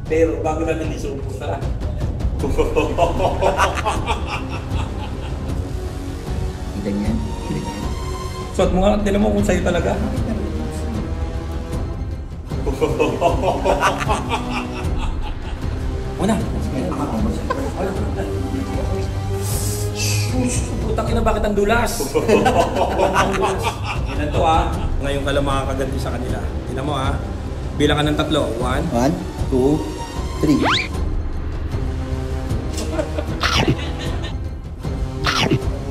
Pero bago natin isubo, tara. Ganyan. Suot mo nga, tinan mo kung sa'yo talaga. Una. Putang ina, bakit ang dulas? Yan to ha. Ngayon ka lang makakaganti sa kanila. Tingnan mo ha. Bilang ka ng 3. 1, 2, 3.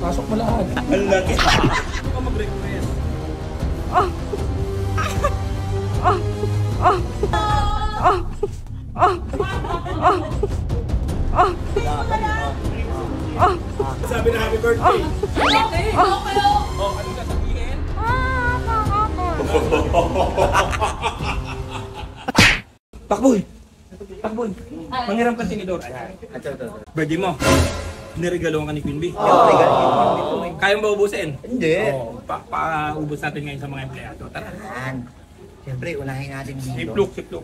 Pasok mo lahat. Ang laki. Ikaw mag-request. Sabi na happy birthday. Oh, ano ka sabihin? Pakboy! Pakboy! Manghiram ka tinidor. Birthday mo. Niregaloan ka ni Queen Bee. Kayang ba ubusin? Hindi. Pa-ubus natin ngayon sa mga empleyado. Tara. Siyempre, unahin natin dito. Siplok.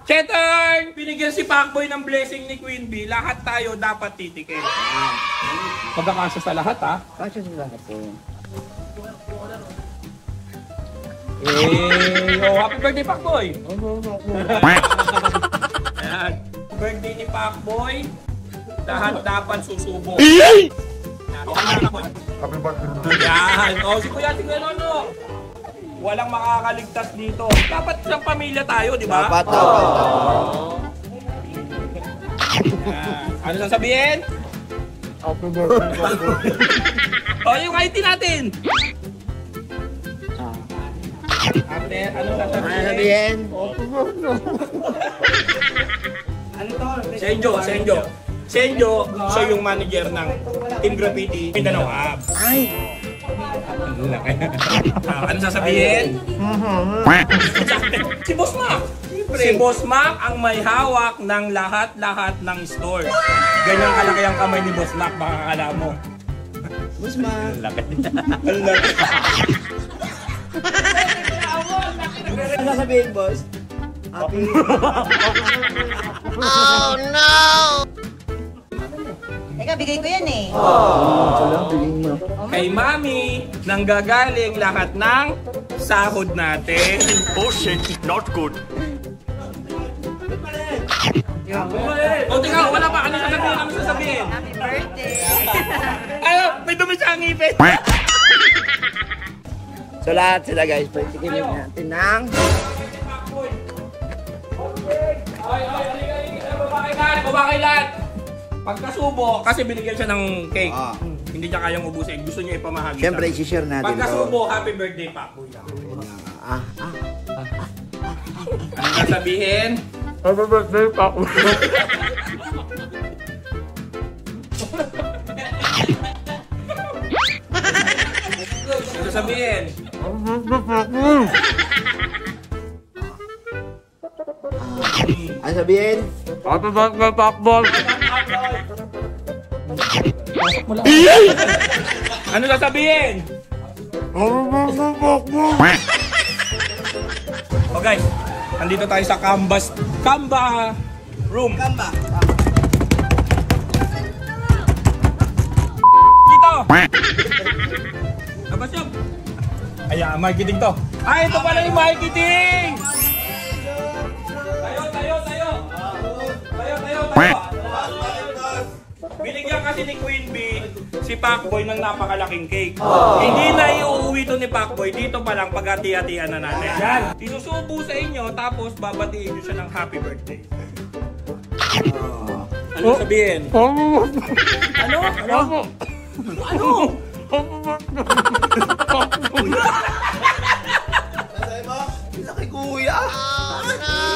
Chetang! Binigyan si Pacboy ng blessing ni Queen Bee. Lahat tayo dapat titikin. Pagkakasa sa lahat ha. Kasya sa lahat po. Happy birthday Pacboy! Ayan. Birthday ni Pacboy. Lahat dapat susubo. Happy birthday. Yan. Si Kuya Nono. Walang makakaligtas dito. Dapat isang pamilya tayo, di ba? Dapat. Ano sasabihin? Happy birthday. Yung IT natin. Ate, ano sasabihin? Senjo, siya yung manager ng Team Graffiti Mindanao Hub. Ay! Ano sasabihin? Si Boss Mac! Si Boss Mac ang may hawak ng lahat ng store. Ganyan kalaki ang kamay ni Boss Mac, baka akala mo. Boss Mac! Ang laki. Ano sasabihin, boss? Happy. Oh no! Teka, bigay ko yan eh. Kay Mami, nanggagaling lahat ng sahod natin. Oh shit, not good. O tingnan, wala pa. Ano sasabihin? Happy birthday! May dumi sa ngipin. So lahat sila guys, pagsikinig natin ng... Babakailan! Pagkasubo, kasi binigyan siya ng cake. Hindi niya kayang ubusin. Gusto niya ipamahagi. Siyempre, isi-share natin. Pagkasubo, happy birthday, Pacboy. Ano sasabihin? Happy birthday, Pacboy. Ano sasabihin? Ano sabihin? Happy birthday, Pacboy! Pasok mo lang. Ano sasabihin? O guys, nandito tayo sa Kamba room. Dito! Labas yun! Ayan, marketing to. Ito pala yung marketing! Tayo! Binigyan kasi ni Queen Bee si Pacboy ng napakalaking cake. Hindi na iuuwi to ni Pacboy. Dito pa lang paghati-hatian na natin. Yan! Isusubo sa inyo tapos babatiin nyo siya ng happy birthday. Ano sabihin? Ano? Laki kuya!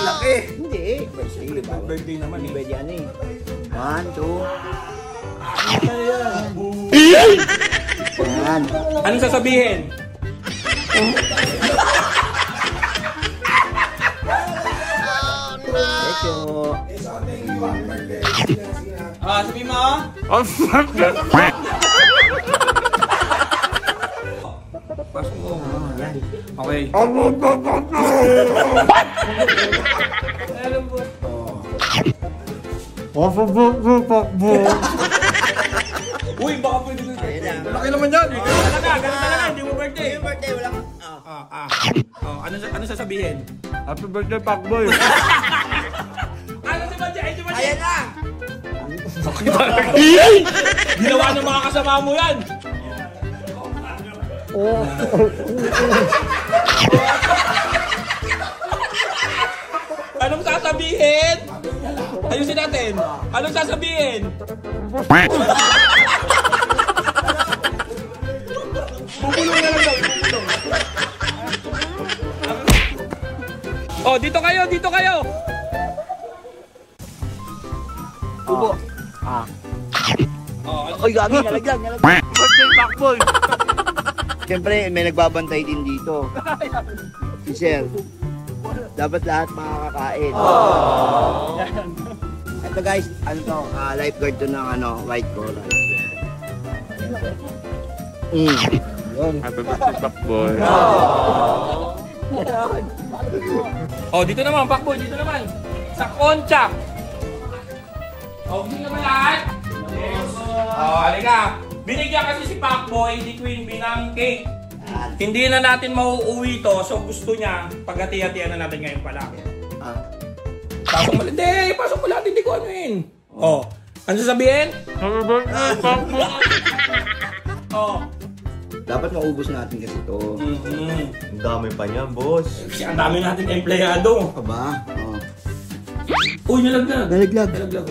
Laki! Hindi. Birthday naman eh. Pwede yan eh. 1, 2. Yan. Anong sasabihin? Sabi mo? Pasok mo. Okay. malambot. Uy, baka pwede ko. Laki naman yan. Ganun talaga, hindi mo birthday. Yung birthday, walang... Ano sasabihin? Happy birthday, Pacboy! Ano si Badya? Ay, si Badya! Ayan na! Ginawa ng mga kasama mo yan! Anong sasabihin? Ayusin natin. Anong sasabihin? Bubulong na lang daw. Bubulong. Oh, dito kayo, dito kayo. Ubo. Oh, Oy, gagi, nalaglag. Birthday, Pacboy! Siyempre, may nagbabantay din dito. Si Sir. Dapat lahat makakakain. Ito guys, ano to, lifeguard to ng white coral. Happy birthday, Pacboy! Oh, dito naman, Pacboy, dito naman. Sa Concha. Oh, hindi naman lahat. Yes. Oh, halika. Binigyan kasi si Pacboy ni Queen Bee ng cake. Hindi na natin mauuwi to, so gusto niya, paghati-hatian na natin ngayon pala. Pasok mo, hindi, pasok mo lahat, hindi ko anuin. Oh, ano sasabihin? Happy birthday, Pacboy! Oh. Dapat maubos natin kasi ito. Ang dami pa niyan, boss. Kasi ang dami nating empleyado. Ano ba? Uy, nalaglag. Nalaglag. Nalaglag.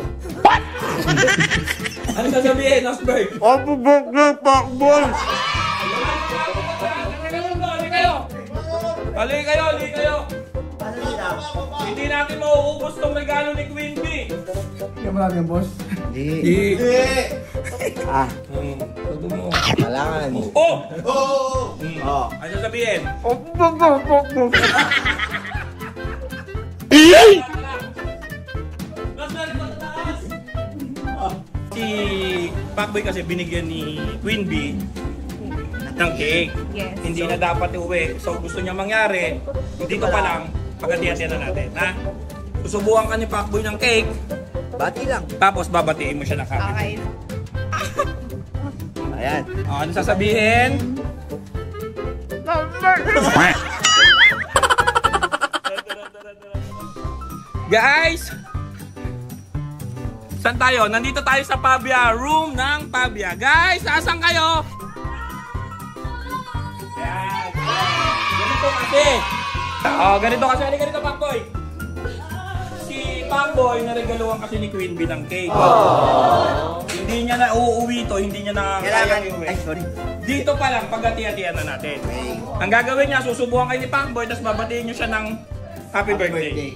Ano sasabihin, Osberg? Happy birthday, Pacboy! Hali kayo. Hindi natin mauubos tong regalo ni Queen Bee. Hindi. Sabi mo. Kailangan. Oh! Oh. Ano sasabihin? Happy birthday, Pacboy! Si Pacboy kasi binigyan ni Queen Bee ng cake. Yes. Hindi na dapat iuwi. So gusto niya mangyari, dito pa lang, pagkatiyan na natin. Ha? Susubukan ka ni Pacboy ng cake, Bati lang. tapos babatiin mo siya ng happy. Okay. Ayan. Ano sasabihin? Guys! Saan tayo? Nandito tayo sa Pavia. Room ng Pavia. Guys, asan kayo? Yan. Ganito kasi. Ganito kasi. Ganito, Pacboy. Si Pacboy, naregaluhan kasi ni Queen Bee ng cake. Hindi niya na uuwi to. Hindi niya na Kailangan. kaya iuwi. Ay, sorry. Dito pa lang, pagkati-hatian na natin. Okay. Ang gagawin niya, susubukan kayo ni Pacboy, tapos babatiin niyo siya ng happy birthday.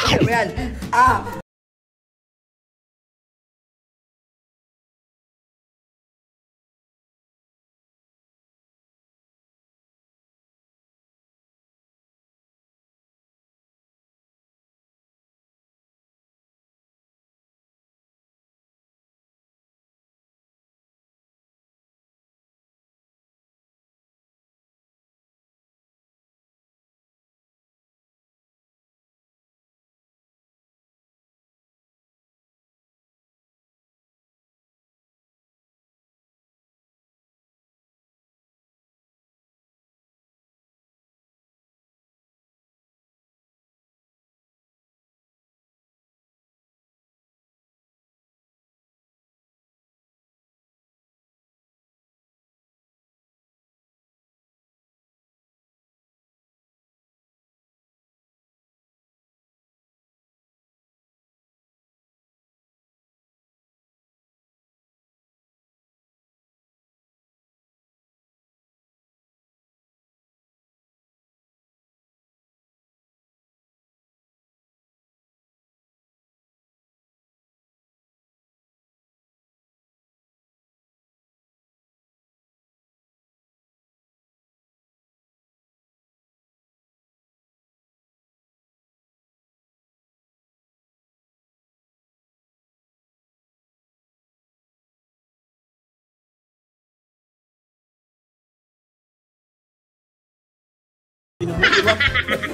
Ano ba yan?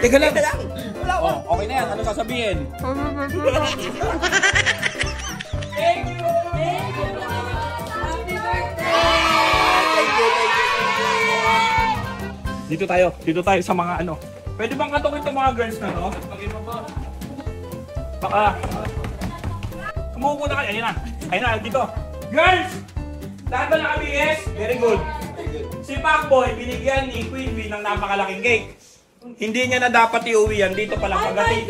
Teka lang. Oh, okay na yan. Ano sasabihin? Thank you! Dito tayo sa mga ano. Pwede bang katong itong mga girls na no? Baka. Umuupo na kayo. Ayun na, dito. Girls! Lahat ba nakabihis? Very good. Si Pacboy, binigyan ni Queen Bee ng napakalaking cake. Hindi niya na dapat iuwi yan. Dito pala pagdating.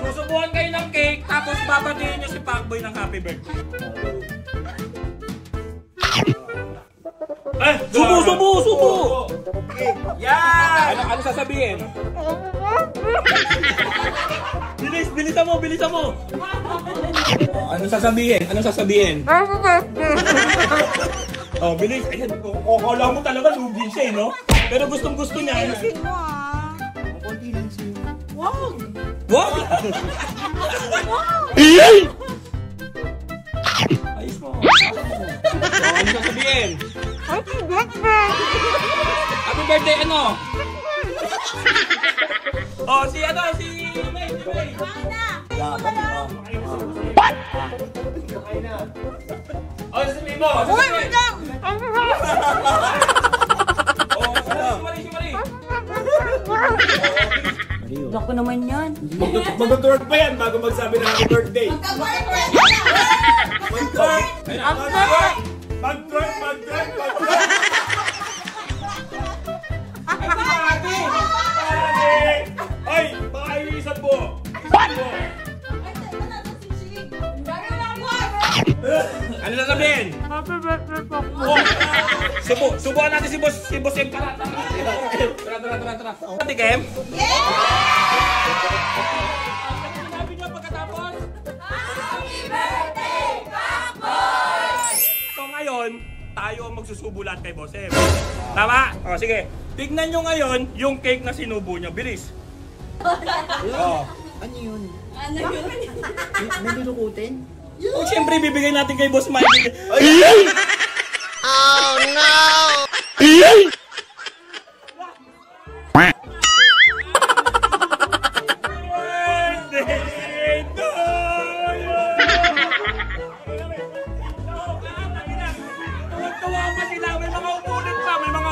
Susubuhan kayo ng cake, tapos babatiin niyo si Pacboy ng happy birthday. Subo! Yan! Ano sasabihin? Bilisan mo! Ano sasabihin? Oh, bilis. Ayan, kala mo talaga lugi siya, no? Pero gustong-gusto niya. Ayusin mo ah. Wag! Ayos mo. Ano sasabihin? Happy birthday, ano? Oh, si May. Oh, si Mimo. Uy, wait lang! Oh, si Marie. Loko naman yan. Mag-twerk pa yan bago magsabi ng happy birthday. Mag-twerk! Ay, baka iwisan po. Ano sasabihin? Happy birthday, Pacboy. Subukan natin si Boss M. Tara. Ate Kem? Sinabi niyo pagkatapos? Happy birthday, Pacboy! So ngayon, tayo ang magsusubo lahat kay Boss M. Tama? O sige. Tignan nyo ngayon yung cake na sinubo nyo. Bilis. Oh. Ano yun? Ano yun? May lulukutin? Oh, siyempre, bibigay natin kay Boss Mike. Oh no! Tuwa pa sila. May mga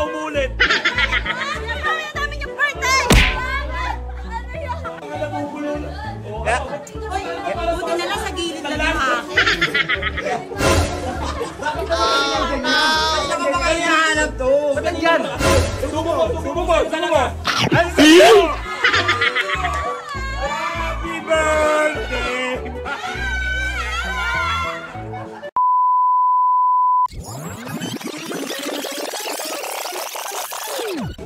umulit pa. Ang namin yung birthday! Uy, buti na lang sa gilid lang yung akin. Ano ba kayo nahanap to? Ba't nandiyan? Subo mo. Happy birthday!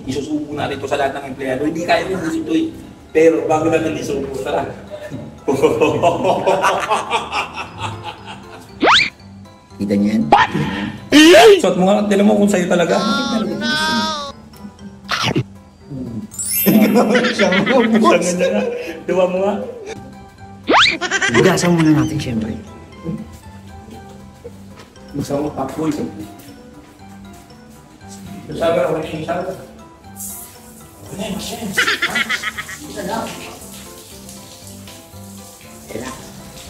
Isusubo natin ito sa lahat ng empleyado. Hindi kaya rin ito eh. Pero bago lang natin isubo, tara. Kita niyo yan? Suot mo nga, tinan mo kung sa'yo talaga. Sangan niya nga. Duwa mo nga. Bugasan muna natin siyempre. Gusto mo Pacboy. Sabi ako na yung sabi.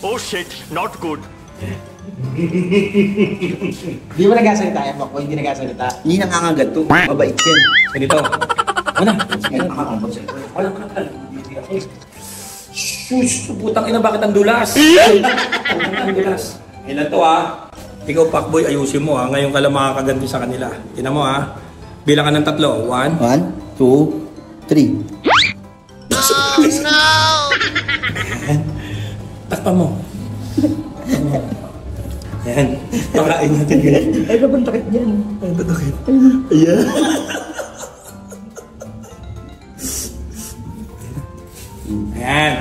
Oh shit, not good. Hindi mo nagkasalita yan, Pacboy. Hindi nagkasalita. Hindi nangangagat to. Mabait yan. Ganito. Ano? Nakakampot sa'yo. Shush! Putang ina, bakit ang dulas? Ang dulas. Ilan to ha? Ikaw Pacboy, ayusin mo ha. Ngayon ka lang makakaganti sa kanila. Tingnan mo ha. Bilang ka ng 3. 1, 1, 2, 3. Oh no! Takpan mo. Yan. Pakain natin ganyan. Ay, babang takit yan. Ay, batakit. Ayan. Ayan.